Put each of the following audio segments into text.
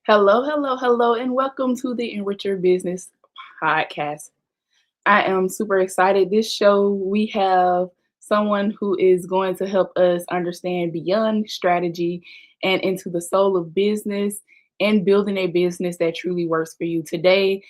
Hello, hello, hello, and welcome to the Enricher Business Podcast. I am super excited. This show, we have someone who is going to help us understand beyond strategy and into the soul of business and building a business that truly works for you. Today,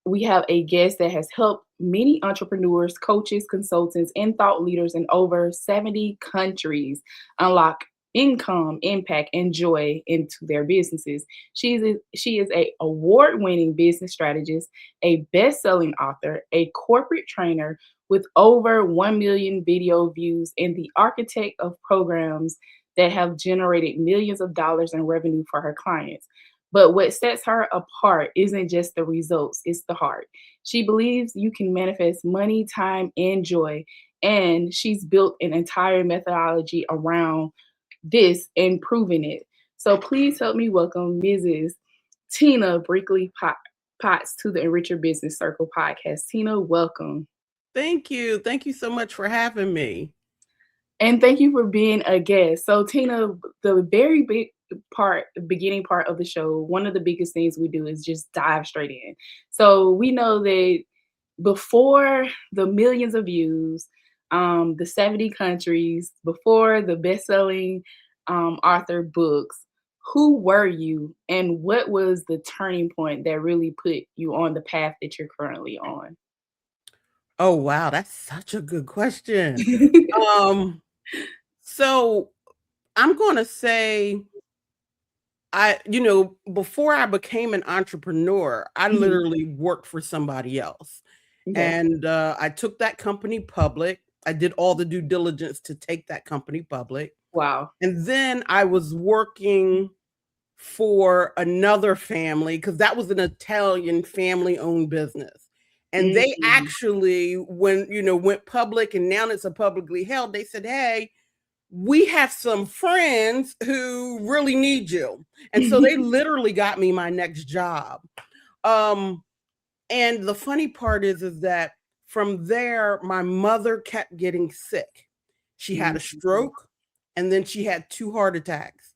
we have a guest that has helped many entrepreneurs, coaches, consultants, and thought leaders in over 70 countries unlock income, impact, and joy into their businesses. She is a award-winning business strategist, a best-selling author, a corporate trainer with over 1 million video views, and the architect of programs that have generated millions of dollars in revenue for her clients. But what sets her apart isn't just the results, it's the heart. She believes you can manifest money, time, and joy. And she's built an entire methodology around this and proving it. So please help me welcome Mrs. Tina Brinkley Potts to the Enricher Business Circle podcast. Tina, welcome. Thank you. Thank you so much for having me. And thank you for being a guest. So, Tina, the very big part, the beginning part of the show, one of the biggest things we do is just dive straight in. So, we know that before the millions of views, the 70 countries, before the best selling author books, who were you and what was the turning point that really put you on the path that you're currently on? Oh, wow. That's such a good question. Um, so I'm going to say, before I became an entrepreneur, I Mhm. literally worked for somebody else. Okay. And I took that company public. I did all the due diligence to take that company public. Wow. And then I was working for another family because that was an Italian family owned business. And they Mhm. actually, when went public and now it's a publicly held, they said, "Hey, we have some friends who really need you." And so they literally got me my next job. Um, and the funny part is that from there, my mother kept getting sick. She had a Mhm. stroke and then she had two heart attacks.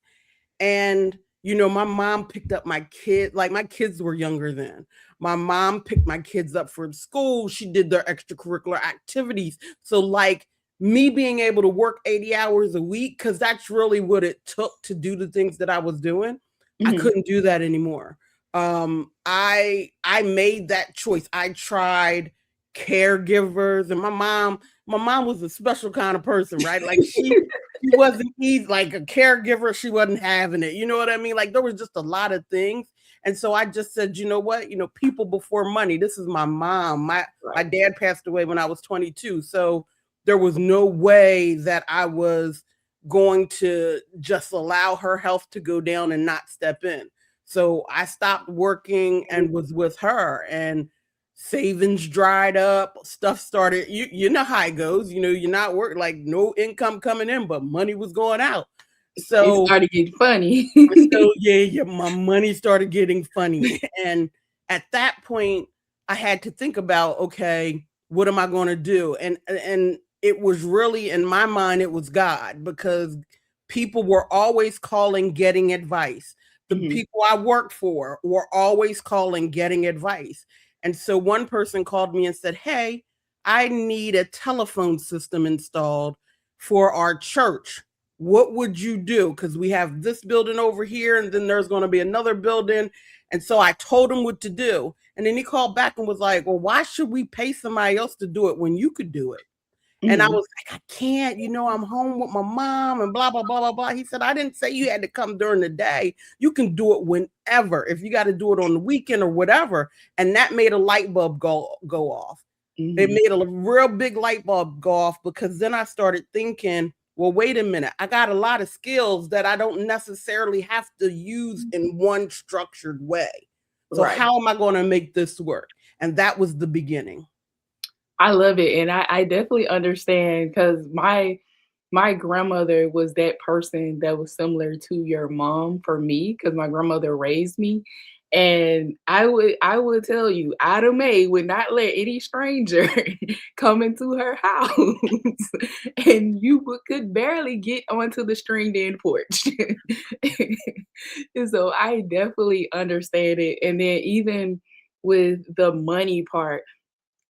And, my mom picked up my kid, like my kids were younger then. My mom picked my kids up from school. She did their extracurricular activities. So, like, me being able to work 80 hours a week, because that's really what it took to do the things that I was doing, I Mhm. couldn't do that anymore. I made that choice. I tried caregivers, and my mom was a special kind of person, right? Like she wasn't easy, like a caregiver, she wasn't having it. You know what I mean? Like there was just a lot of things. And so I just said, you know what? People before money. This is my mom. My Right. dad passed away when I was 22. So there was no way that I was going to just allow her health to go down and not step in. So I stopped working and was with her, and savings dried up, stuff started, you know how it goes, you're not working, like no income coming in, but money was going out. It So started getting funny. yeah, my money started getting funny. And at that point, I had to think about, okay, what am I going to do? And it was really, in my mind, it was God, because people were always calling, getting advice. The Mhm. people I worked for were always calling, getting advice. And so one person called me and said, "Hey, I need a telephone system installed for our church. What would you do? Because we have this building over here, and then there's going to be another building." And so I told him what to do. And then he called back and was like, "Well, why should we pay somebody else to do it when you could do it?" And I Mhm. was like, "I can't, I'm home with my mom and blah, blah, blah, blah, blah." He said, "I didn't say you had to come during the day. You can do it whenever, if you got to do it on the weekend or whatever." And that made a light bulb go off. It Mhm. made a real big light bulb go off, because then I started thinking, well, wait a minute. I got a lot of skills that I don't necessarily have to use in one structured way. So Right. how am I going to make this work? And that was the beginning. I love it, and I definitely understand because my grandmother was that person that was similar to your mom for me because my grandmother raised me, And I would tell you, Ida Mae would not let any stranger come into her house, and could barely get onto the screened in porch. And so I definitely understand it. And then even with the money part,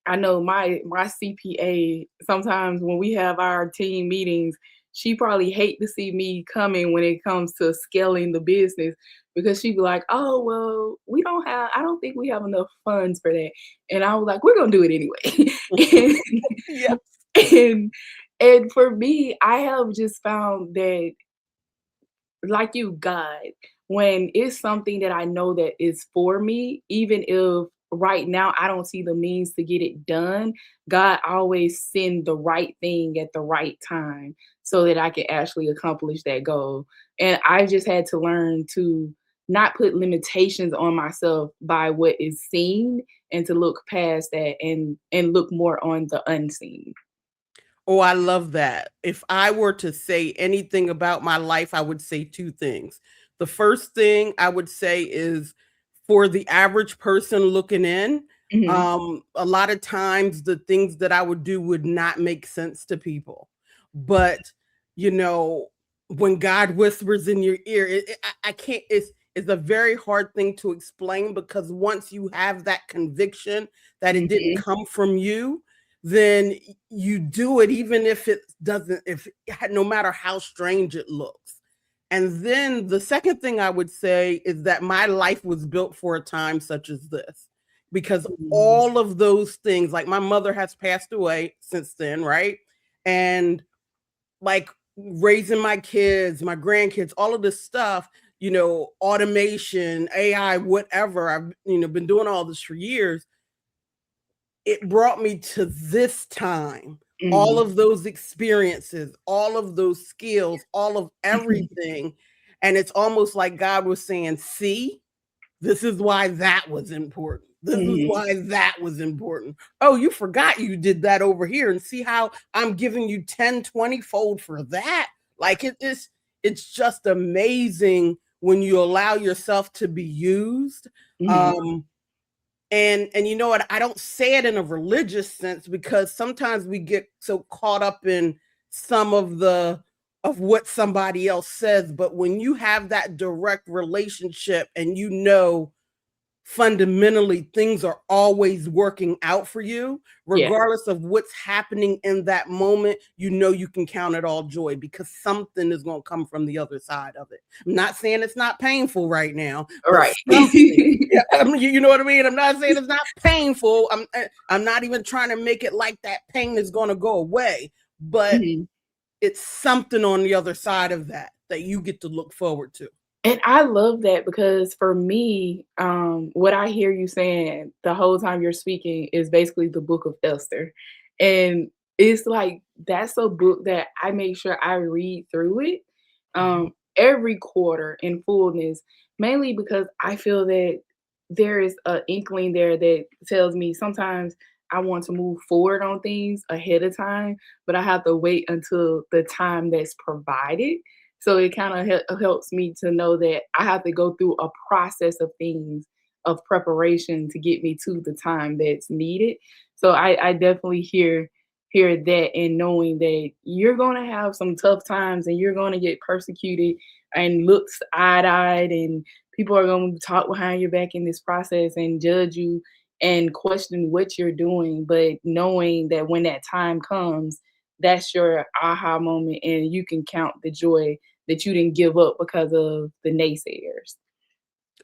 I know my CPA, sometimes when we have our team meetings, she probably hate to see me coming when it comes to scaling the business, because she'd be like, "Oh, well, I don't think we have enough funds for that." And I was like, "We're gonna do it anyway." Yeah. And and and for me, I have just found that, like you, God, when it's something that I know that is for me, even if right now I don't see the means to get it done, God always send the right thing at the right time so that I can actually accomplish that goal. And I just had to learn to not put limitations on myself by what is seen, and to look past that and look more on the unseen. Oh, I love that. If I were to say anything about my life, I would say two things. The first thing I would say is, for the average person looking in, Mhm. a lot of times the things that I would do would not make sense to people. But, you know, when God whispers in your ear, I can't, it's a very hard thing to explain, because once you have that conviction that it didn't Mhm. come from you, then you do it, even if it doesn't, no matter how strange it looks. And then the second thing I would say is that my life was built for a time such as this, because Mhm. all of those things, like my mother has passed away since then, right? And like raising my kids, my grandkids, all of this stuff, automation, AI, whatever. I've, been doing all this for years. It brought me to this time. All Mhm. of those experiences, all of those skills, all of everything. And it's almost like God was saying, see, this is why that was important. This is Mhm. why that was important. Oh, you forgot you did that over here, and see how I'm giving you 10, 20 fold for that. Like it's just amazing when you allow yourself to be used. Mhm. Um, and you know what? I don't say it in a religious sense, because sometimes we get so caught up in some of what somebody else says. But when you have that direct relationship, and fundamentally things are always working out for you, Yeah. regardless of what's happening in that moment, you can count it all joy, because something is going to come from the other side of it. I'm not saying it's not painful right now, but Right. something. Yeah, I mean, you know what I mean? I'm not saying it's not painful. I'm not even trying to make it like that pain is going to go away, but Mhm. it's something on the other side of that you get to look forward to. And I love that, because for me, what I hear you saying the whole time you're speaking is basically the book of Esther. And it's like that's a book that I make sure I read through it every quarter in fullness, mainly because I feel that there is an inkling there that tells me sometimes I want to move forward on things ahead of time, but I have to wait until the time that's provided. So it kind of helps me to know that I have to go through a process of things, of preparation, to get me to the time that's needed. So I definitely hear that, and knowing that you're going to have some tough times, and you're going to get persecuted and looks eyed, and people are going to talk behind your back in this process and judge you and question what you're doing. But knowing that when that time comes, that's your aha moment, and you can count the joy that you didn't give up because of the naysayers.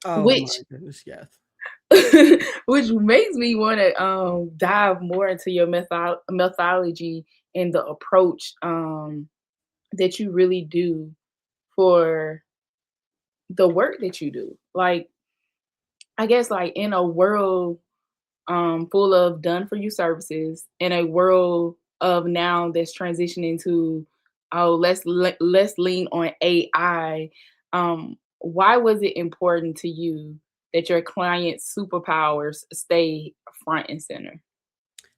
Oh my Which goodness, yes. which makes me want to dive more into your methodology and the approach that you really do for the work that you do. Like, I guess, like, in a world full of done for you services, in a world of now that's transitioning to, oh, let's lean on AI. Why was it important to you that your clients' superpowers stay front and center?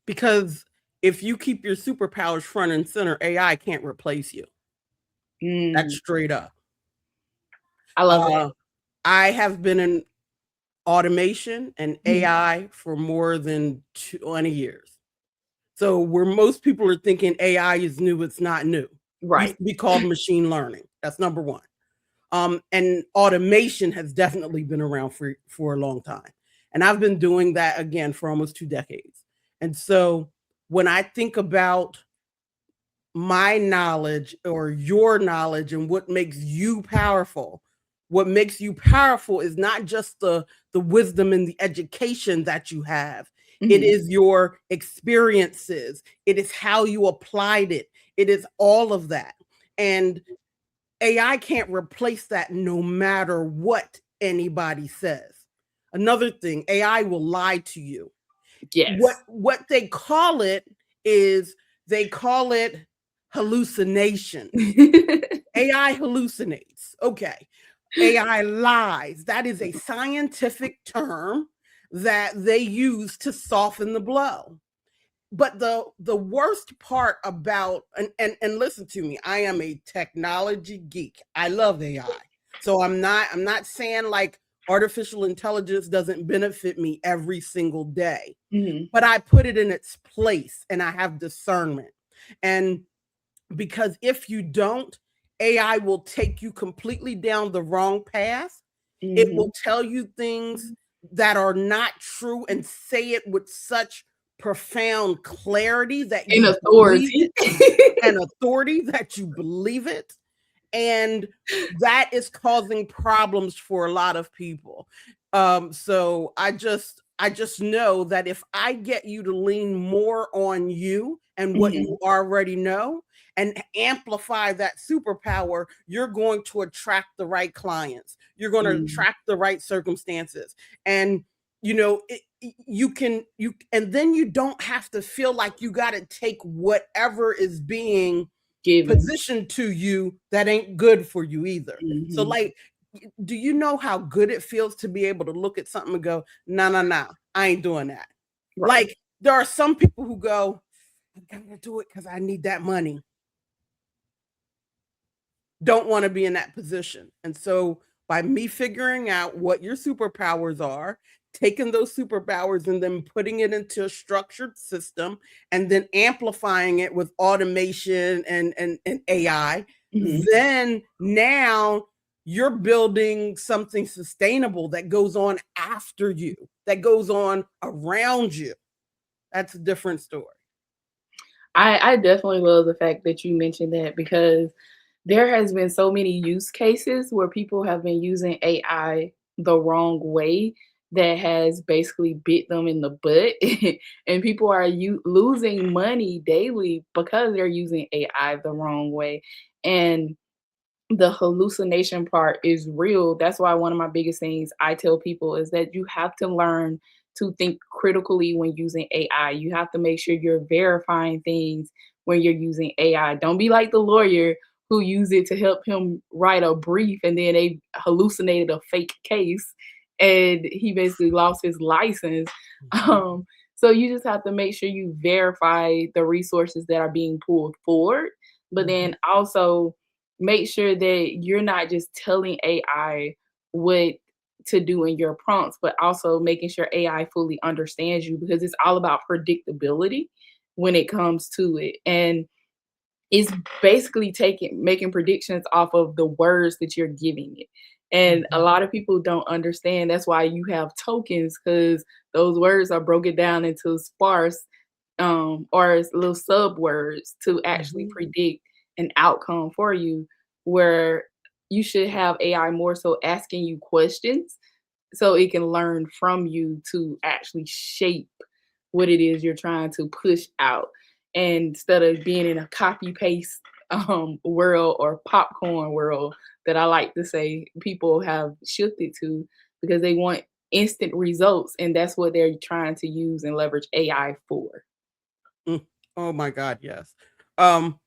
Because if you keep your superpowers front and center, AI can't replace you. That's Mm, straight up. I love that. Uh, I have been in. automation and Mhm. AI for more than 20 years. So where most people are thinking AI is new, it's not new. Used Right. to be called machine learning. That's number one. And automation has definitely been around for a long time. And I've been doing that again for almost 2 decades. And so when I think about my knowledge or your knowledge and what makes you powerful, what makes you powerful is not just the wisdom and the education that you have. It Mhm. is your experiences. It is how you applied it. It is all of that. And AI can't replace that no matter what anybody says. Another thing, AI will lie to you. What Yes. what they call it is they call it hallucinations. AI hallucinates. Okay. AI lies. That is a scientific term that they use to soften the blow. But the worst part about and listen to me, I am a technology geek. I love AI. So I'm not saying like artificial intelligence doesn't benefit me every single day, Mhm. but I put it in its place and I have discernment. And because if you don't, AI will take you completely down the wrong path. It will Mhm. tell you things that are not true and say it with such profound clarity that In you believe authority. it, and authority that you believe it. And that is causing problems for a lot of people. So I just know that if I get you to lean more on you and what Mhm. you already know and amplify that superpower, you're going to attract the right clients. You're going to Mhm. attract the right circumstances. And you and then you don't have to feel like you got to take whatever is being Given. position to you that ain't good for you either. So, Mhm. like, do you know how good it feels to be able to look at something and go, no, no, no, I ain't doing that? Right. Like, there are some people who go, I gotta do it because I need that money. Don't want to be in that position. And so by me figuring out what your superpowers are, taking those superpowers and then putting it into a structured system and then amplifying it with automation and AI, Mhm. then now you're building something sustainable that goes on after you, that goes on around you. That's a different story. I definitely love the fact that you mentioned that because there has been so many use cases where people have been using AI the wrong way that has basically bit them in the butt, and people are losing money daily because they're using AI the wrong way. And the hallucination part is real. That's why one of my biggest things I tell people is that you have to learn to think critically when using AI. You have to make sure you're verifying things when you're using AI. Don't be like the lawyer who used it to help him write a brief and then they hallucinated a fake case and he basically lost his license. Mhm. Um, so you just have to make sure you verify the resources that are being pulled forward, but Mhm. then also make sure that you're not just telling AI what to do in your prompts, but also making sure AI fully understands you because it's all about predictability when it comes to it. And it's basically taking making predictions off of the words that you're giving it. And a Mhm. lot of people don't understand that's why you have tokens because those words are broken down into sparse or as little sub words to actually Mhm. predict an outcome for you, where you should have AI more so asking you questions so it can learn from you to actually shape what it is you're trying to push out. And instead of being in a copy paste world or popcorn world that I like to say people have shifted to because they want instant results and that's what they're trying to use and leverage AI for. Mm. Oh my God, yes. Um,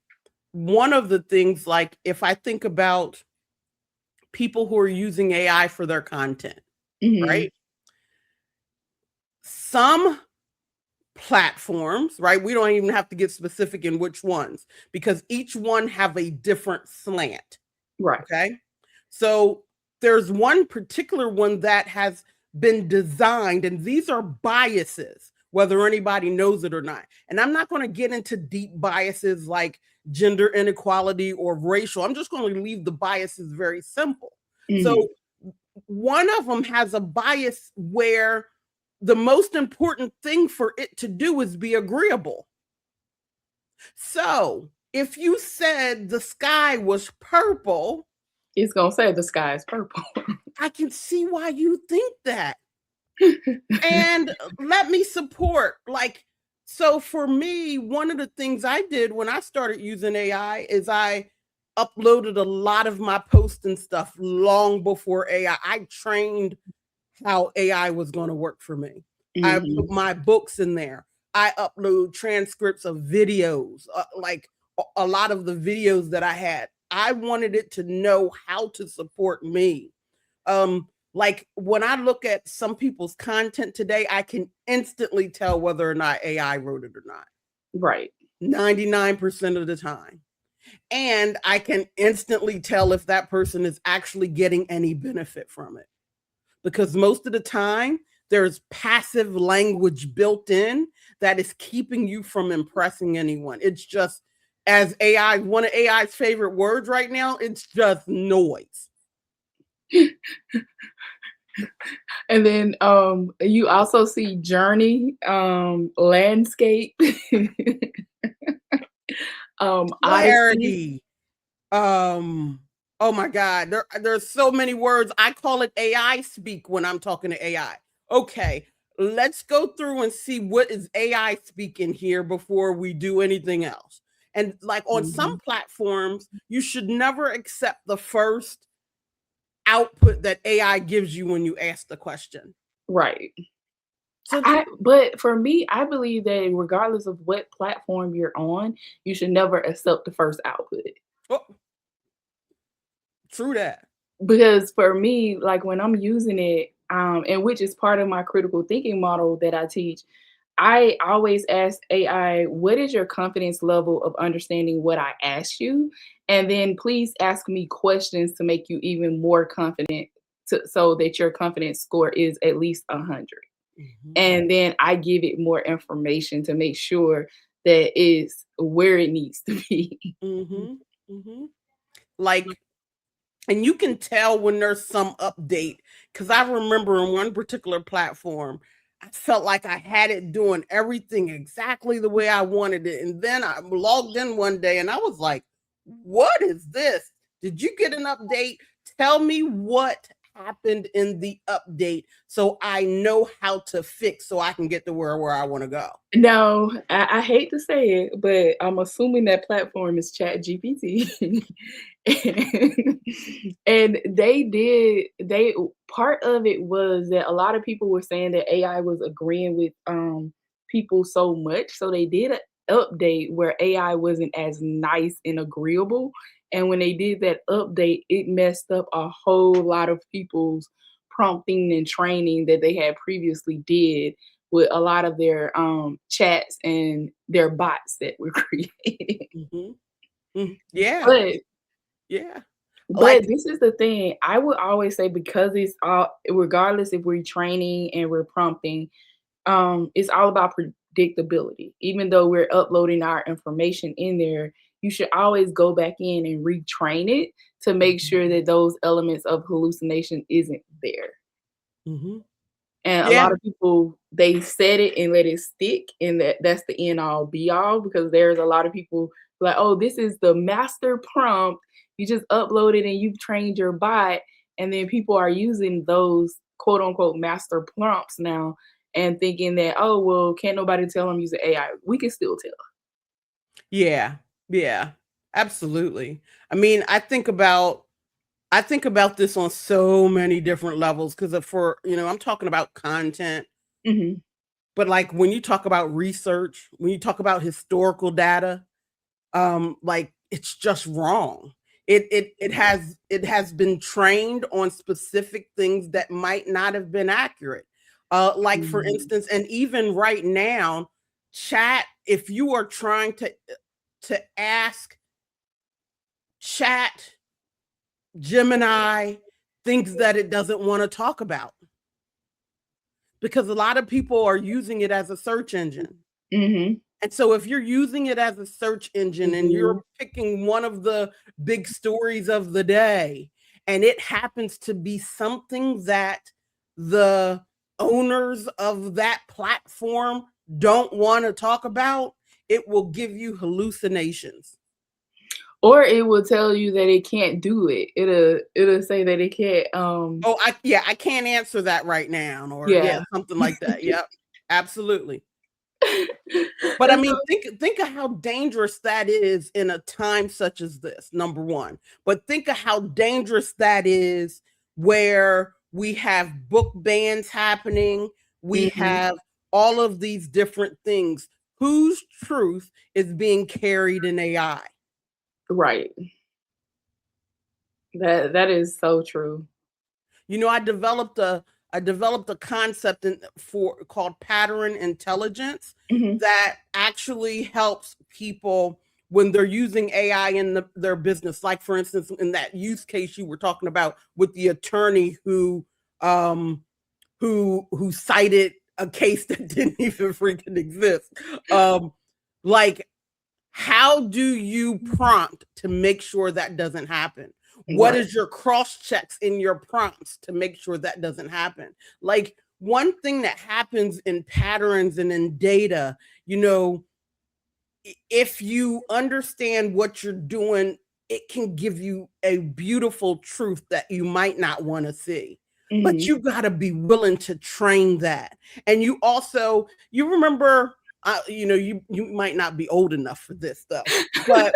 One of the things, like if I think about people who are using AI for their content, Mhm. right? Some platforms, right? We don't even have to get specific in which ones because each one have a different slant. Right. Okay. So there's one particular one that has been designed, and these are biases, whether anybody knows it or not. And I'm not going to get into deep biases like gender inequality or racial. I'm just going to leave the biases very simple. So Mhm. one of them has a bias where the most important thing for it to do is be agreeable. So if you said the sky was purple, It's gonna say the sky is purple. I can see why you think that. And let me support, like, so for me, one of the things I did when I started using AI is I uploaded a lot of my posts and stuff long before AI. I trained how AI was going to work for me. I put Mhm. my books in there. I upload transcripts of videos, like a lot of the videos that I had. I wanted it to know how to support me. Like when I look at some people's content today, I can instantly tell whether or not AI wrote it or not. Right. 99% of the time. And I can instantly tell if that person is actually getting any benefit from it. Because most of the time, there's passive language built in that is keeping you from impressing anyone. It's just, as AI, one of AI's favorite words right now, it's just noise. And then you also see journey, landscape, odyssey. Clarity. Oh my God, there's so many words. I call it AI speak when I'm talking to AI. Okay, let's go through and see what is AI speaking here before we do anything else. And like on some Mhm. platforms, you should never accept the first output that AI gives you when you ask the question. Right. So But for me, I believe that regardless of what platform you're on, you should never accept the first output. oh, true that. Because for me, like when I'm using it, and which is part of my critical thinking model that I teach, I always ask AI, what is your confidence level of understanding what I asked you? And then please ask me questions to make you even more confident so that your confidence score is at least 100. Mhm, And then I give it more information to make sure that it's where it needs to be. mhm, mhm. Like, and you can tell when there's some update, because I remember on one particular platform, I felt like I had it doing everything exactly the way I wanted it. And then I logged in one day and I was like, what is this? Did you get an update? Tell me what happened in the update so I know how to fix so I can get to where I want to go. No, I hate to say it, but I'm assuming that platform is ChatGPT. And they part of it was that a lot of people were saying that AI was agreeing with people so much. So they did an update where AI wasn't as nice and agreeable. And when they did that update, it messed up a whole lot of people's prompting and training that they had previously did with a lot of their chats and their bots that were created. Mhm. Yeah, but yeah. but Like, this is the thing. I would always say because it's all regardless if we're training and we're prompting, it's all about predictability. Even though we're uploading our information in there, you should always go back in and retrain it to make mhm, sure that those elements of hallucination isn't there. mhm. And a Yeah, lot of people, they set it and let it stick, and that's the end all be all because there's a lot of people like, "Oh, this is the master prompt. You just upload it and you've trained your bot." And then people are using those quote unquote master prompts now and thinking that, "Oh, well, can't nobody tell I'm using AI." We can still tell. yeah, yeah, absolutely. I mean, I think about this on so many different levels because for I'm talking about content, Mhm. but like when you talk about research, when you talk about historical data, like it's just wrong. It has been trained on specific things that might not have been accurate. Like for Mhm. instance, and even right now, chat, if you are trying to ask chat Gemini things that it doesn't want to talk about. because a lot of people are using it as a search engine. Mm-hmm. And so if you're using it as a search engine and Mm-hmm. you're picking one of the big stories of the day, and it happens to be something that the owners of that platform don't want to talk about, it will give you hallucinations. Or it will tell you that it can't do it. It'll say that it can't. Oh, I can't answer that right now, or Yeah. something like that. Yep, absolutely. But I And mean, so, think of how dangerous that is in a time such as this, number one. But think of how dangerous that is where we have book bans happening, we mhm, have all of these different things. Whose truth is being carried in AI? right. That is so true. You know, I developed a concept for called pattern intelligence Mhm, that actually helps people when they're using AI in their business. Like for instance, in that use case you were talking about with the attorney um, who cited a case that didn't even freaking exist. Like how do you prompt to make sure that doesn't happen? What right. is your cross checks in your prompts to make sure that doesn't happen? Like one thing that happens in patterns and in data, you know, if you understand what you're doing, it can give you a beautiful truth that you might not want to see. But Mhm, you got to be willing to train that. And you also, you remember, you know, you might not be old enough for this though, but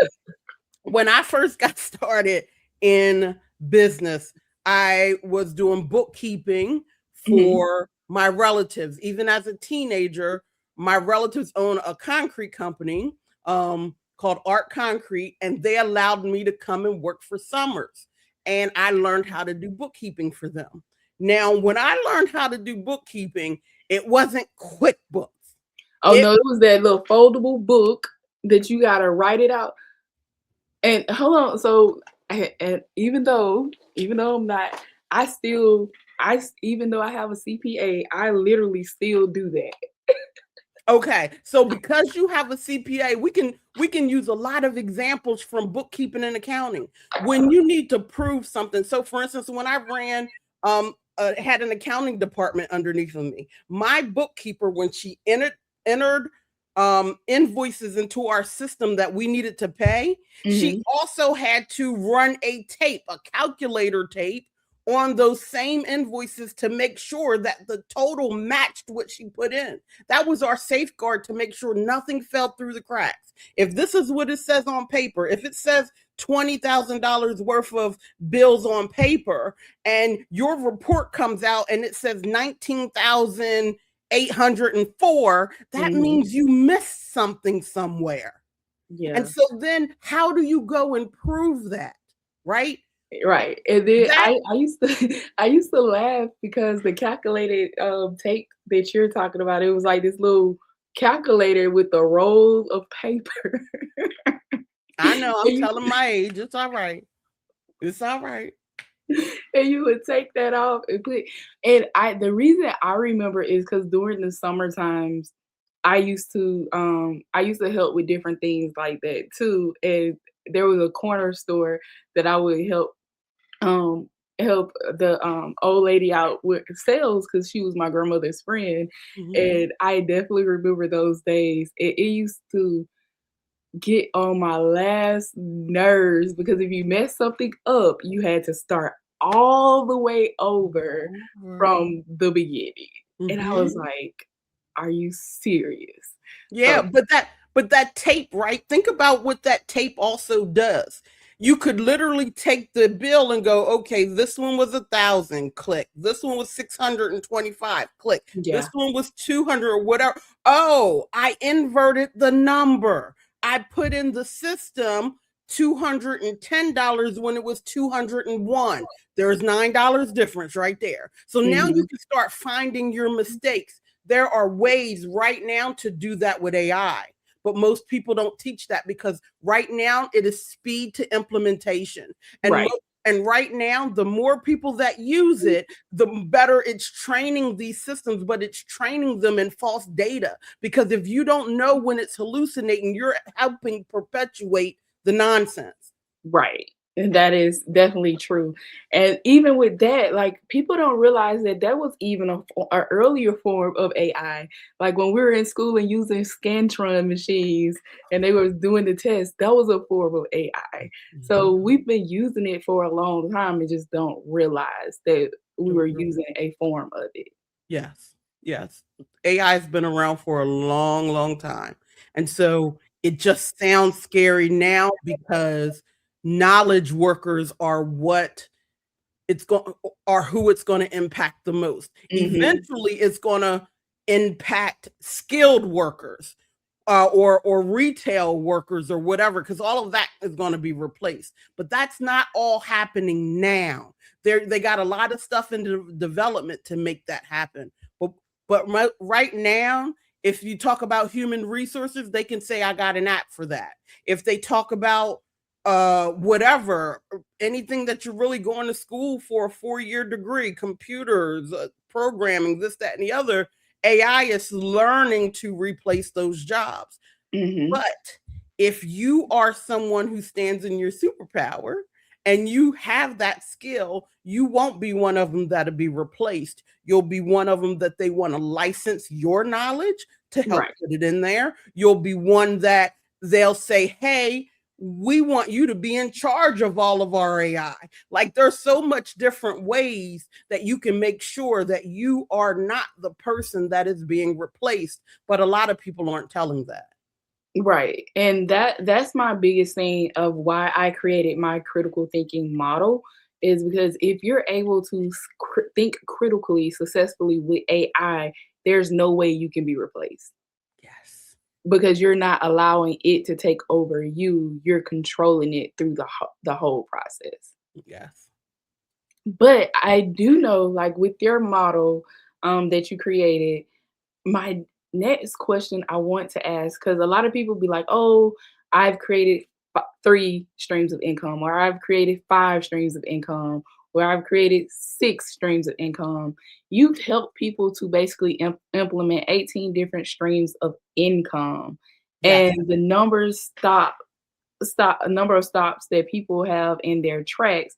when I first got started in business, I was doing bookkeeping mhm, for my relatives. Even as a teenager, my relatives own a concrete company called Art Concrete, and they allowed me to come and work for summers. And I learned how to do bookkeeping for them. Now, when I learned how to do bookkeeping, it wasn't QuickBooks. oh, It no, it was that little foldable book that you gotta write it out. And hold on, so and even though I'm not, I still even though I have a CPA, I literally still do that. Okay, so because you have a CPA, we can use a lot of examples from bookkeeping and accounting. When you need to prove something. So for instance, when I ran had an accounting department underneath of me, my bookkeeper, when she entered invoices into our system that we needed to pay, she Mhm, also had to run a calculator tape on those same invoices to make sure that the total matched what she put in. That was our safeguard to make sure nothing fell through the cracks. If this is what it says on paper, if it says $20,000 worth of bills on paper and your report comes out and it says 19,804, that mhm, means you missed something somewhere. And yeah. so then how do you go and prove that? Right? Right, and then That I used to I used to laugh because the calculated, tape that you're talking about, it was like this little calculator with a roll of paper. I know I'm And you telling my age. It's all right. It's all right. and you would take that off and put and I the reason I remember is because during the summer times, I used to help with different things like that too, and there was a corner store that I would um the old lady out with sales because she was my grandmother's friend. Mhm. And I definitely remember those days. It used to get on my last nerves because if you messed something up, you had to start all the way over from the beginning. And I was Mhm. like, are you serious? Yeah, So but that tape, right? Think about what that tape also does. You could literally take the bill and go, okay, this one was 1,000, click. This one was 625, click. This yeah. one was 200 or whatever. Oh, I inverted the number. I put in the system $210 when it was 201. There's $9 difference right there. So now you Mhm. can start finding your mistakes. There are ways right now to do that with AI, but most people don't teach that because right now it is speed to implementation. And Right. And right now, the more people that use it, the better it's training these systems, but it's training them in false data. Because if you don't know when it's hallucinating, you're helping perpetuate the nonsense. Right. And that is definitely true. And even with that, like people don't realize that that was even a earlier form of AI. Like when we were in school and using Scantron machines and they were doing the test, that was a form of AI. Mhm. So we've been using it for a long time and just don't realize that we Don't were really- using a form of it. Yes, yes. AI has been around for a long, long time. And so it just sounds scary now because knowledge workers are what it's going are who it's going to impact the most. Hmm. Eventually, it's going to impact skilled workers or retail workers or whatever, because all of that is going to be replaced. But that's not all happening now. They got a lot of stuff in development to make that happen. But right now, if you talk about human resources, they can say I got an app for that. If they talk about whatever, anything that you're really going to school for a 4-year degree, computers, programming, this, that, and the other, AI is learning to replace those jobs. Hmm. But if you are someone who stands in your superpower and you have that skill, you won't be one of them that'll be replaced. You'll be one of them that they want to license your knowledge to help Right. put it in there. You'll be one that they'll say, hey, we want you to be in charge of all of our AI. Like there's so much different ways that you can make sure that you are not the person that is being replaced. But a lot of people aren't telling that. Right. And that's my biggest thing of why I created my critical thinking model is because if you're able to think critically successfully with AI, there's no way you can be replaced Yes. because you're not allowing it to take over you. You're controlling it through the whole process. Yes. But I do know, like with your model that you created, my next question I want to ask, because a lot of people be like, "Oh, I've created 3 streams of income," or "I've created 5 streams of income," or "I've created 6 streams of income." You've helped people to basically implement 18 different streams of income, Yes. and the numbers stop a number of stops that people have in their tracks.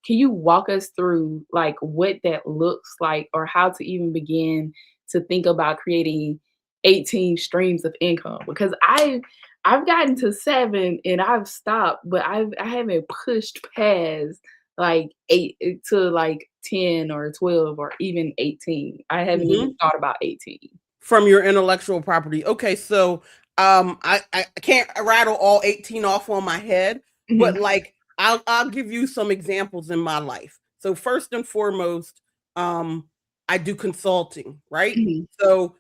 Can you walk us through like what that looks like or how to even begin to think about creating 18 streams of income? Because I've gotten to 7 and I've stopped, but I haven't pushed past like 8 to like 10 or 12 or even 18. I haven't even Mhm. thought about 18. From your intellectual property. Okay, so I can't rattle all 18 off on my head, but Mhm, like I'll give you some examples in my life. So first and foremost, I do consulting, right? mhm. So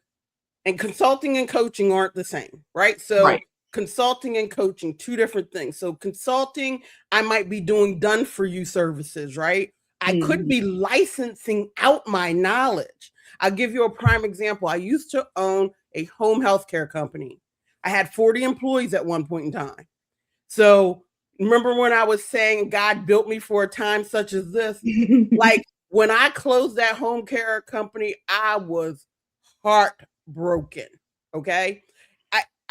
and consulting and coaching aren't the same, right? Right. So consulting and coaching, two different things. So consulting, I might be doing done for you services, right? I could Mhm, be licensing out my knowledge. I'll give you a prime example. I used to own a home healthcare company. I had 40 employees at one point in time. So remember when I was saying God built me for a time such as this? Like when I closed that home care company, I was heartbroken. Okay.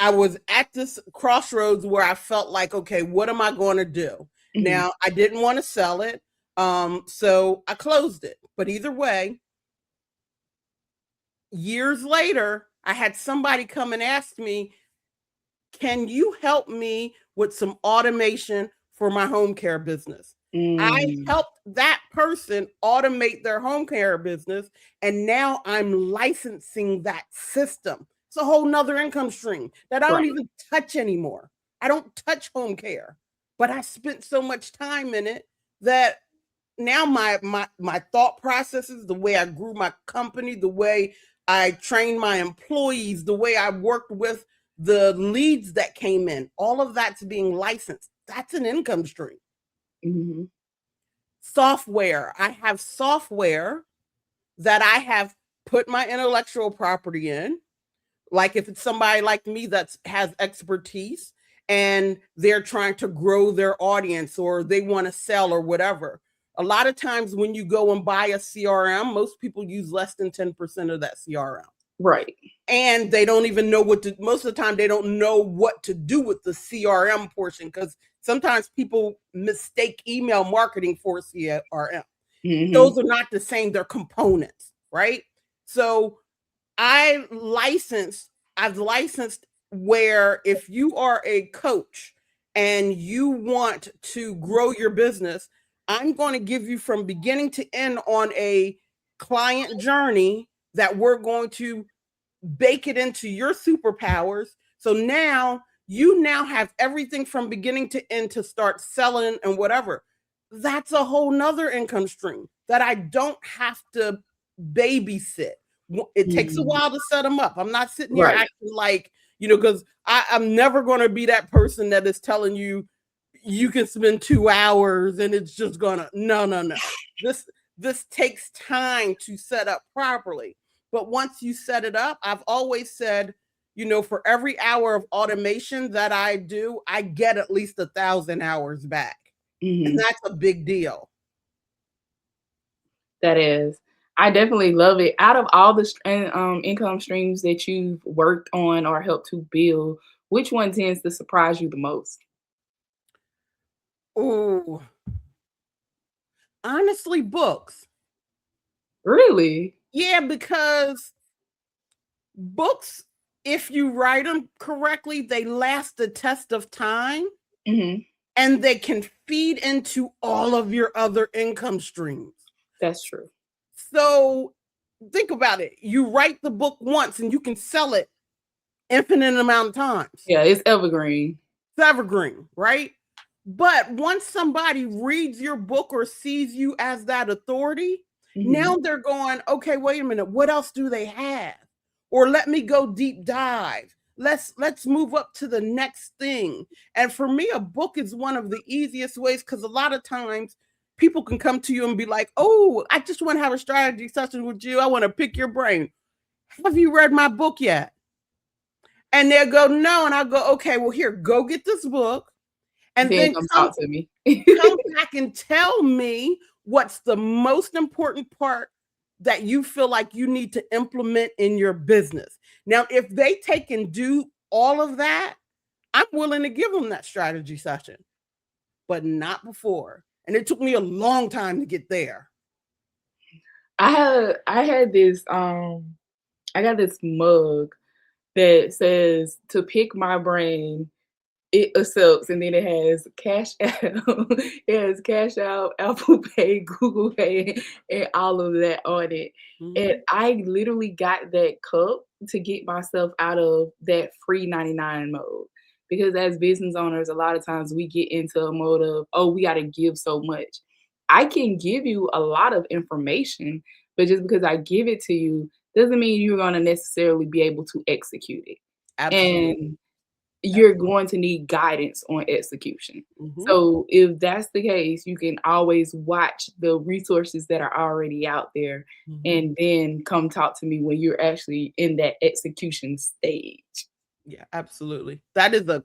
I was at this crossroads where I felt like, okay, what am I going to do? mhm. Now, I didn't want to sell it. So I closed it. But either way, years later, I had somebody come and ask me, can you help me with some automation for my home care business? I Mm, helped that person automate their home care business, and now I'm licensing that system. It's a whole nother income stream that I don't right. even touch anymore. I don't touch home care, but I spent so much time in it that now my thought processes, the way I grew my company, the way I trained my employees, the way I worked with the leads that came in, all of that's being licensed. That's an income stream. Mhm. Software. I have software that I have put my intellectual property in. Like if it's somebody like me that has expertise and they're trying to grow their audience or they want to sell or whatever. A lot of times when you go and buy a CRM, most people use less than 10% of that CRM. Right. And they don't even know what to, most of the time, they don't know what to do with the CRM portion, because sometimes people mistake email marketing for CRM. Those are not the same, they're components, right? So I've licensed where if you are a coach and you want to grow your business, I'm going to give you from beginning to end on a client journey that we're going to bake it into your superpowers. So now you now have everything from beginning to end to start selling and whatever. That's a whole nother income stream that I don't have to babysit. It takes a while to set them up. I'm not sitting here acting like, because I'm never going to be that person that is telling you you can spend 2 hours and it's just gonna, no. This takes time to set up properly. But once you set it up, I've always said, for every hour of automation that I do, I get at least 1,000 hours back. And that's a big deal. That is. I definitely love it. Out of all the income streams that you've worked on or helped to build, which one tends to surprise you the most? Oh, honestly, books. Really? Yeah, because books, if you write them correctly, they last the test of time, and they can feed into all of your other income streams. That's true. So think about it. You write the book once and you can sell it infinite amount of times. Yeah, it's evergreen. It's evergreen, right? But once somebody reads your book or sees you as that authority, now they're going, okay, wait a minute, what else do they have? Or let me go deep dive. Let's move up to the next thing. And for me, a book is one of the easiest ways, because a lot of times people can come to you and be like, oh, I just want to have a strategy session with you. I want to pick your brain. Have you read my book yet? And they'll go, no. And I'll go, okay, well, here, go get this book. And then come talk to me. Come back and tell me what's the most important part that you feel like you need to implement in your business. Now, if they take and do all of that, I'm willing to give them that strategy session, but not before. And it took me a long time to get there. I had this I got this mug that says to pick my brain, it accepts, and then it has Cash App, it has Cash App, Apple Pay, Google Pay, and all of that on it. And I literally got that cup to get myself out of that free 99 mode. Because as business owners, a lot of times we get into a mode of, oh, we got to give so much. I can give you a lot of information, but just because I give it to you doesn't mean you're going to necessarily be able to execute it. Absolutely. And you're going to need guidance on execution. So if that's the case, you can always watch the resources that are already out there and then come talk to me when you're actually in that execution stage. Yeah, absolutely. That is a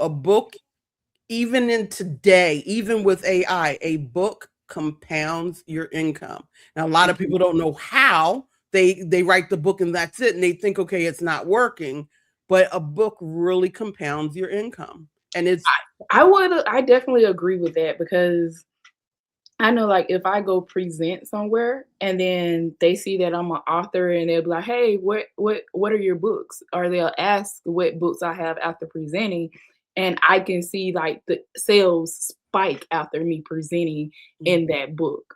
book, even in today, even with AI, a book compounds your income. Now, a lot of people don't know how. They write the book and that's it. And they think, okay, it's not working. But a book really compounds your income. And I definitely agree with that, because I know, like, if I go present somewhere and then they see that I'm an author and they'll be like, hey, what are your books? Or they'll ask what books I have after presenting. And I can see like the sales spike after me presenting in that book.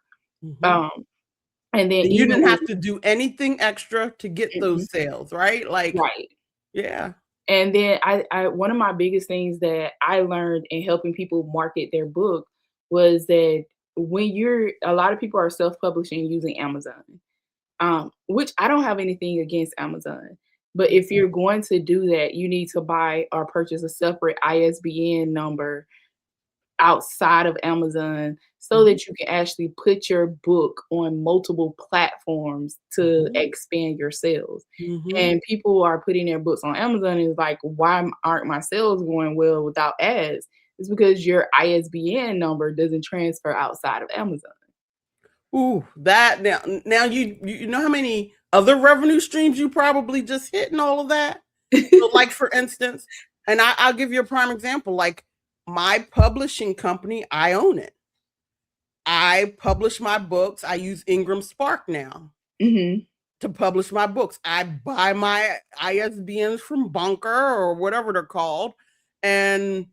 And then you didn't have to do anything extra to get those sales, right? Like, right. Yeah. And then I one of my biggest things that I learned in helping people market their book was that a lot of people are self-publishing using Amazon, which I don't have anything against Amazon. But if you're going to do that, you need to buy or purchase a separate ISBN number outside of Amazon so that you can actually put your book on multiple platforms platforms to expand your sales. Mhm. And people are putting their books on Amazon, and it's like, why aren't my sales going well without ads? It's because your ISBN number doesn't transfer outside of Amazon. Ooh, that now you know how many other revenue streams you probably just hit and all of that? So, like, for instance, and I'll give you a prime example, like, my publishing company, I own it. I publish my books, I use Ingram Spark now Mhm. to publish my books. I buy my ISBNs from Bunker or whatever they're called, and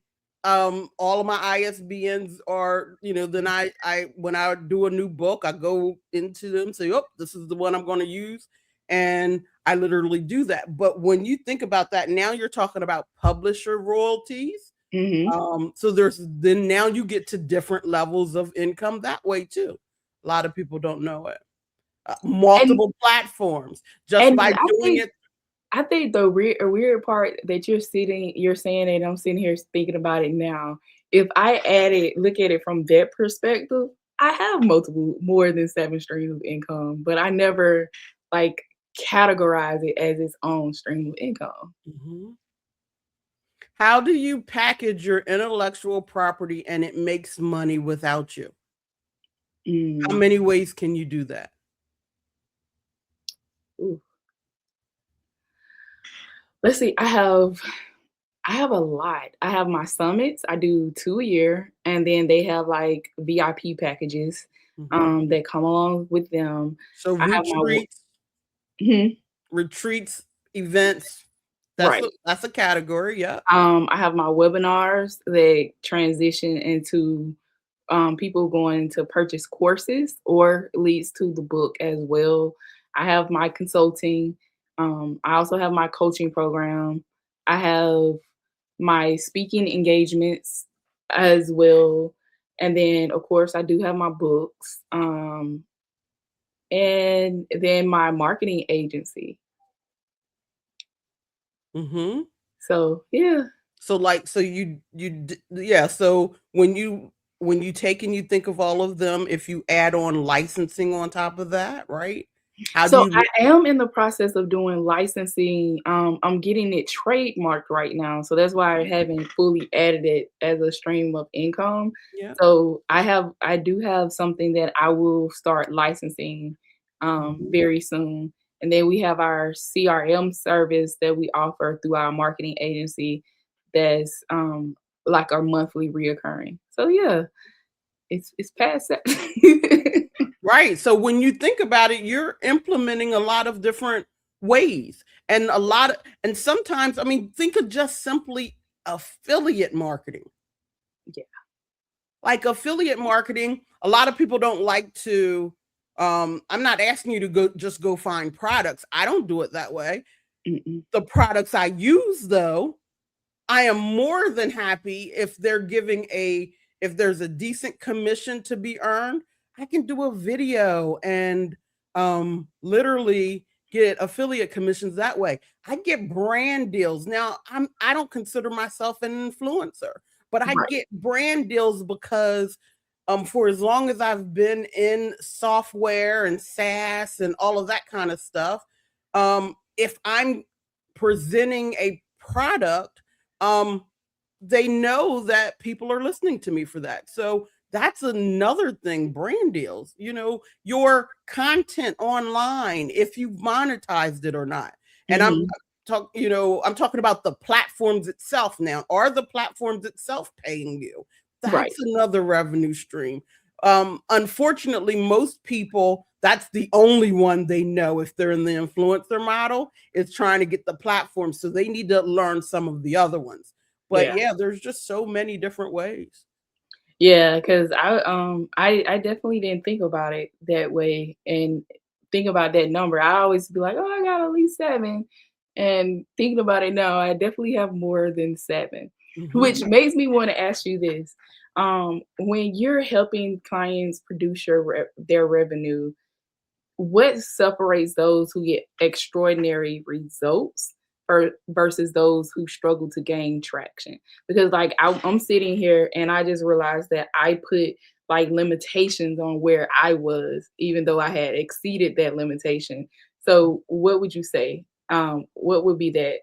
all of my ISBNs are, then I when I do a new book, I go into them, say, "Oh, this is the one I'm going to use." And I literally do that. But when you think about that, now you're talking about publisher royalties. Mhm. So then now you get to different levels of income that way too. A lot of people don't know it. And Multiple platforms just and by I doing think it. I think the weird part that you're saying it, I'm sitting here thinking about it now. If I look at it from that perspective, I have multiple more than 7 streams of income, but I never like categorize it as its own stream of income. Mhm. How do you package your intellectual property and it makes money without you? How Mm. many ways can you do that? Ooh. Let's see. I have a lot. I have my summits. I do 2 a year, and then they have like VIP packages Mhm. that come along with them. So I have my mhm. retreats, events, Right. that's a category, yeah. I have my webinars that transition into people going to purchase courses or leads to the book as well. I have my consulting. I also have my coaching program. I have my speaking engagements as well. And then, of course, I do have my books and then my marketing agency. Mhm. So, yeah. So, like, so yeah, so when you take and you think of all of them, if you add on licensing on top of that, right? How do So you I am in the process of doing licensing. I'm getting it trademarked right now, so that's why I haven't fully added it as a stream of income. Yeah. So I do have something that I will start licensing Mhm. very soon. And then we have our CRM service that we offer through our marketing agency that's like our monthly reoccurring. So yeah, it's past that. Right. So when you think about it, you're implementing a lot of different ways and and sometimes, I mean, think of just simply affiliate marketing. Yeah. Like affiliate marketing, a lot of people don't like to I'm not asking you to go find products. I don't do it that way. Mm-mm. The products I use though, I am more than happy if they're giving if there's a decent commission to be earned, I can do a video and literally get affiliate commissions that way. I get brand deals. Now, I don't consider myself an influencer, but I Right. get brand deals because for as long as I've been in software and SaaS and all of that kind of stuff, if I'm presenting a product, um, they know that people are listening to me for that. So that's another thing, brand deals, your content online, if you've monetized it or not. And Mhm. I'm talking about the platforms itself now. Are the platforms itself paying you? Right. That's another revenue stream. Unfortunately, most people, that's the only one they know if they're in the influencer model, is trying to get the platform. So they need to learn some of the other ones. But Yeah. yeah, there's just so many different ways. Yeah, 'cause I definitely didn't think about it that way and think about that number. I always be like, "Oh, I got at least 7." And thinking about it now, I definitely have more than 7, which Mhm. makes me wanna ask you this. When you're helping clients produce their revenue, what separates those who get extraordinary results versus those who struggle to gain traction? Because like I'm sitting here and I just realized that I put like limitations on where I was, even though I had exceeded that limitation. So what would you say? What would be the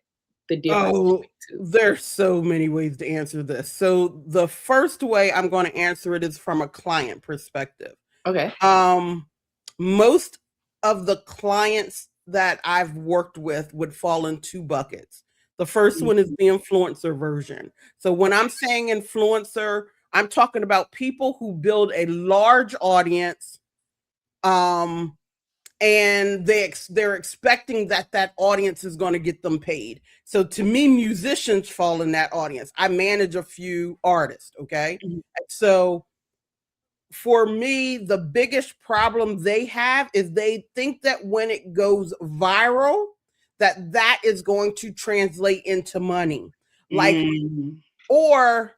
difference Oh, between the 2? there's so many ways to answer this. So the first way I'm going to answer it is from a client perspective. Okay. Um, Most of the clients that I've worked with would fall in 2 buckets. The first one is Mhm. the influencer version. So when I'm saying influencer, I'm talking about people who build a large audience, um, and they're expecting that that audience is going to get them paid. So to me, musicians fall in that audience. I manage a few artists, okay? Mhm. So for me, the biggest problem they have is they think that when it goes viral, that that is going to translate into money. Like, Mm. or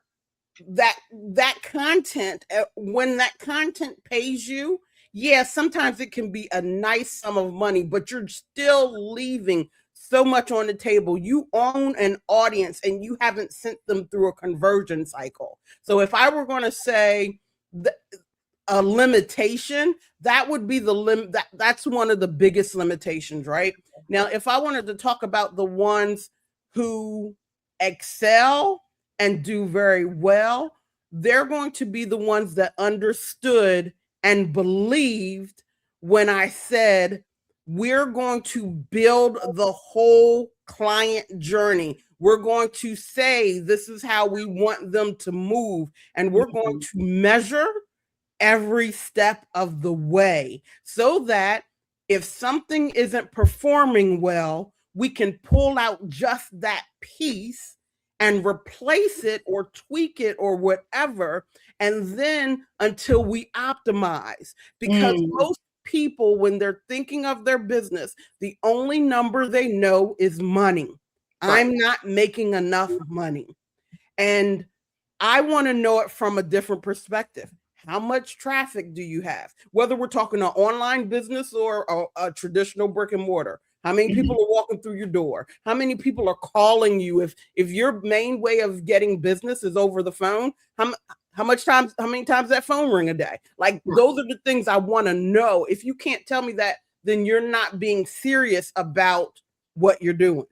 that content, when that content pays you, yeah, sometimes it can be a nice sum of money, but you're still leaving so much on the table. You own an audience and you haven't sent them through a conversion cycle. So if I were going to say a limitation, that would be the that's one of the biggest limitations, right? Now, if I wanted to talk about the ones who excel and do very well, they're going to be the ones that understood and believed when I said we're going to build the whole client journey. We're going to say this is how we want them to move, and we're going Mhm. to measure every step of the way so that if something isn't performing well, we can pull out just that piece and replace it or tweak it or whatever. And then until we optimize, because Mm. most people, when they're thinking of their business, the only number they know is money. Right. I'm not making enough money. And I want to know it from a different perspective. How much traffic do you have? Whether we're talking an online business or a traditional brick and mortar. How many people Mhm. are walking through your door? How many people are calling you? If your main way of getting business is over the phone, how many times that phone ring a day? Like those are the things I want to know. If you can't tell me that, then you're not being serious about what you're doing.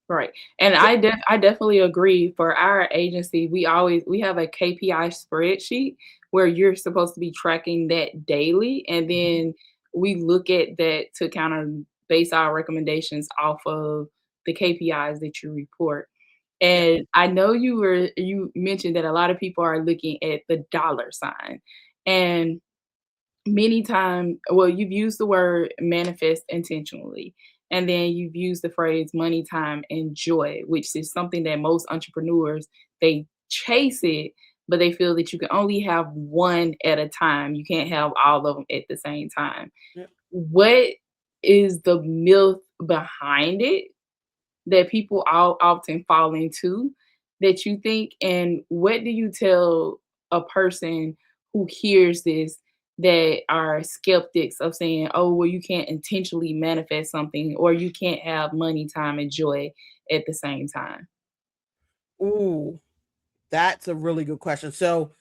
Right. And So, I definitely agree. For our agency, we have a KPI spreadsheet where you're supposed to be tracking that daily, and then we look at that to kind of base our recommendations off of the KPIs that you report. yeah. And I know you mentioned that a lot of people are looking at the dollar sign. And many times, well, you've used the word manifest intentionally, and then you've used the phrase money, time, and joy, which is something that most entrepreneurs, they chase it, but they feel that you can only have one at a time. You can't have all of them at the same time. Yeah. What is the myth behind it that people all often fall into that you think? And what do you tell a person who hears this that are skeptics of saying, oh, well, you can't intentionally manifest something, or you can't have money, time, and joy at the same time? Ooh, that's a really good question. So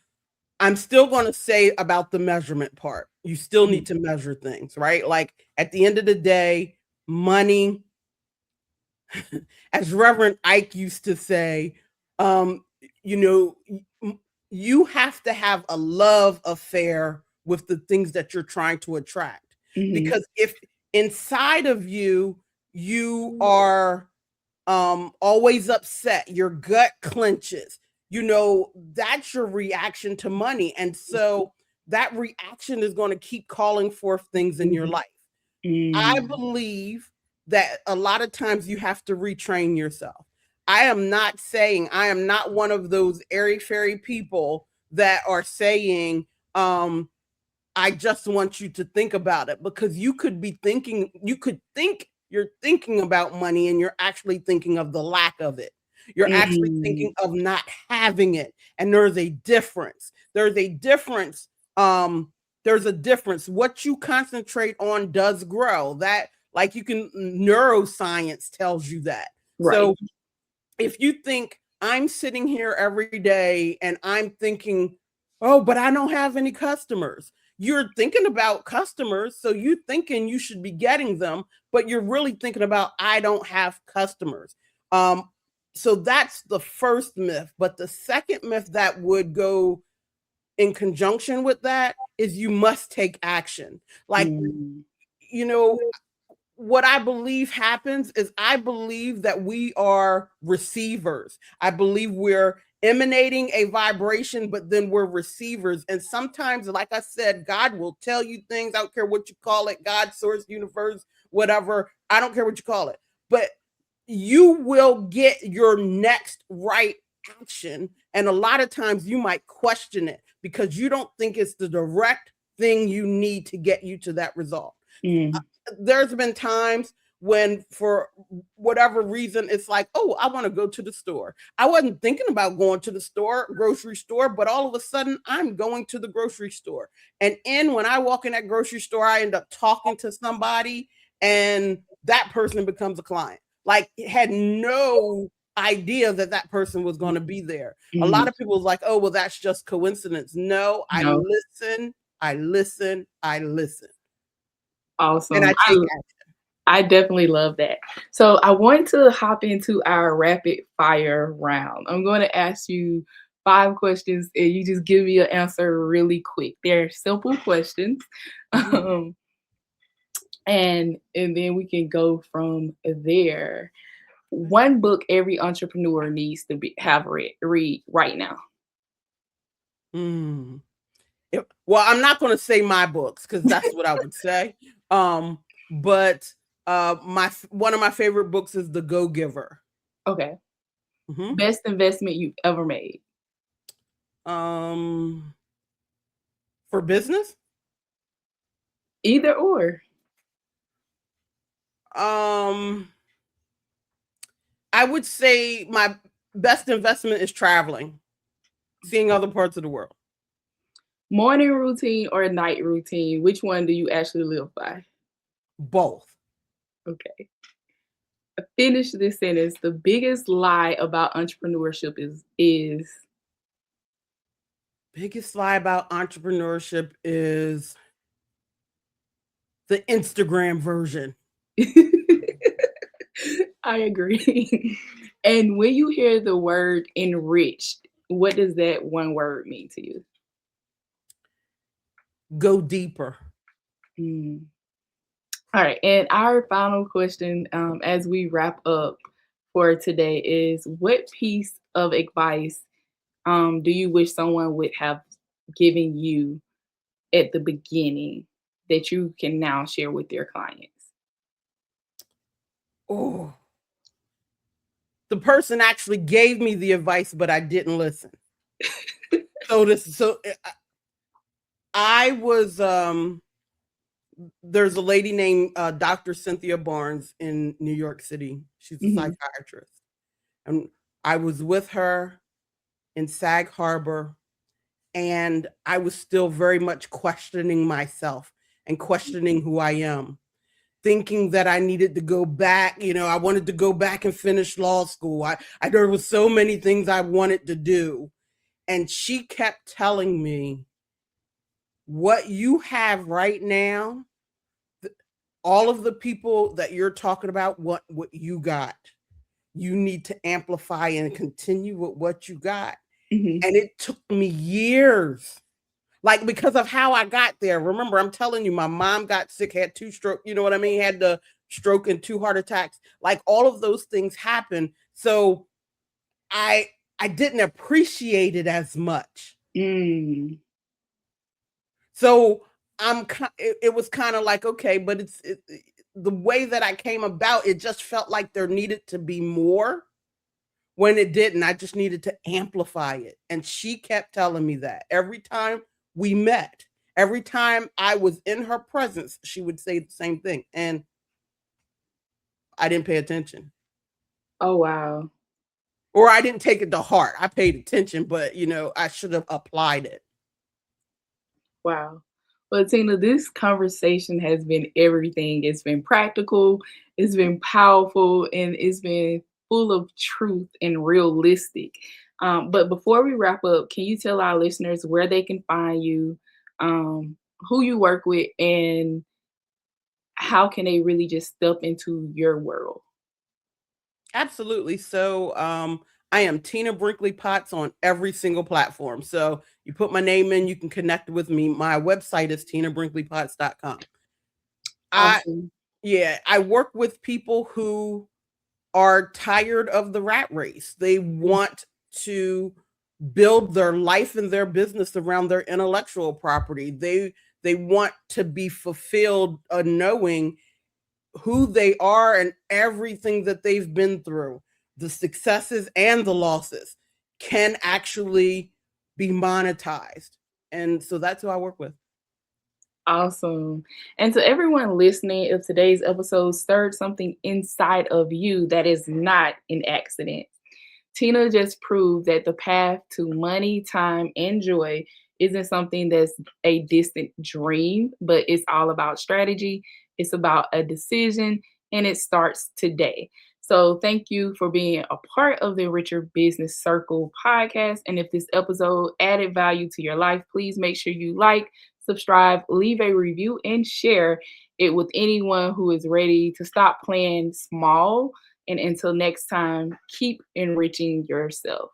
I'm still going to say about the measurement part. You still Mhm. need to measure things, right? Like at the end of the day, money, as Reverend Ike used to say, um, you know, you have to have a love affair with the things that you're trying to attract. Mhm. Because if inside of you, you are always upset, your gut clenches, that's your reaction to money. And so that reaction is going to keep calling forth things in your Mhm. life. I Mm. believe that a lot of times you have to retrain yourself. I am not one of those airy fairy people that are saying, I just want you to think about it, because you could think you're thinking about money and you're actually thinking of the lack of it. You're actually Mm. thinking of not having it. And there's a difference. There's a difference. Um, there's a difference. What you concentrate on does grow. That, like, you can, neuroscience tells you that. Right. So if you think I'm sitting here every day and I'm thinking, Oh, but I don't have any customers. You're thinking about customers, so you thinking you should be getting them, but you're really thinking about I don't have customers. Um, so that's the first myth. But the second myth that would go in conjunction with that is you must take action. Like, Mm, you know, what I believe happens is I believe that we are receivers. I believe we're emanating a vibration, but then we're receivers. And sometimes, like I said, God will tell you things. I don't care what you call it, God, source, universe, whatever. I don't care what you call it. But you will get your next right action. And a lot of times you might question it because you don't think it's the direct thing you need to get you to that result. mm, There's been times when for whatever reason it's like, oh, I want to go to the store. I wasn't thinking about going to the store, grocery store, but all of a sudden I'm going to the grocery store. And when I walk in that grocery store, I end up talking to somebody and that person becomes a client. Like, had no idea that that person was going to be there. A lot mm. of people was like, oh, well, that's just coincidence. No, I No, listen, I listen, I listen, and awesome. I take action. I definitely love that. So I want to hop into our rapid fire round. I'm going to ask you 5 questions and you just give me an answer really quick. They're simple questions. Mhm. Um, and then we can go from there. One book every entrepreneur needs to have read right now. Mm. Well, I'm not going to say my books because that's what I would say. But my one of my favorite books is The Go Giver. Okay. Mhm. Best investment you've ever made. Um, for business, Either or. um, I would say my best investment is traveling, seeing other parts of the world. Morning routine or night routine? Which one do you actually live by? Both. Okay. Finish this sentence. The biggest lie about entrepreneurship is Biggest lie about entrepreneurship is the Instagram version. I agree. And when you hear the word enriched, what does that one word mean to you? Go deeper. Mm. All right. And our final question, as we wrap up for today, is what piece of advice do you wish someone would have given you at the beginning that you can now share with your clients? Oh, the person actually gave me the advice, but I didn't listen. I was there's a lady named Dr. Cynthia Barnes in New York City. She's a Mhm. psychiatrist. And I was with her in Sag Harbor, and I was still very much questioning myself and questioning who I am, thinking that I needed to go back. I wanted to go back and finish law school. There was so many things I wanted to do. And she kept telling me, what you have right now, all of the people that you're talking about, what you got, you need to amplify and continue with what you got. Mhm. And it took me years, like, because of how I got there. Remember, I'm telling you, my mom got sick, had 2 strokes, you know what I mean? Had the stroke and 2 heart attacks. Like, all of those things happened. So I I didn't appreciate it as much. Mm. So it was kind of like, okay, but the way that I came about, it just felt like there needed to be more when it didn't. I just needed to amplify it. And she kept telling me that every time we met, every time I was in her presence, she would say the same thing. And I didn't pay attention, Oh, wow. or I didn't take it to heart. I paid attention, but I should have applied it. Wow. Well, Tina, this conversation has been everything. It's been practical, it's been powerful, and it's been full of truth and realistic. But before we wrap up, can you tell our listeners where they can find you, who you work with, and how can they really just step into your world? Absolutely. So I am Tina Brinkley Potts on every single platform. So you put my name in, you can connect with me. My website is tinabrinkleypotts.com. I Awesome. Yeah, I work with people who are tired of the rat race. They want to build their life and their business around their intellectual property. They want to be fulfilled, knowing who they are and everything that they've been through, the successes and the losses, can actually be monetized. And so that's who I work with. Awesome. And to everyone listening, if today's episode stirred something inside of you, that is not an accident. Tina just proved that the path to money, time, and joy isn't something that's a distant dream, but it's all about strategy. It's about a decision, and it starts today. So, thank you for being a part of the Richer Business Circle podcast. And if this episode added value to your life, please make sure you like, subscribe, leave a review, and share it with anyone who is ready to stop playing small. And until next time, keep enriching yourself.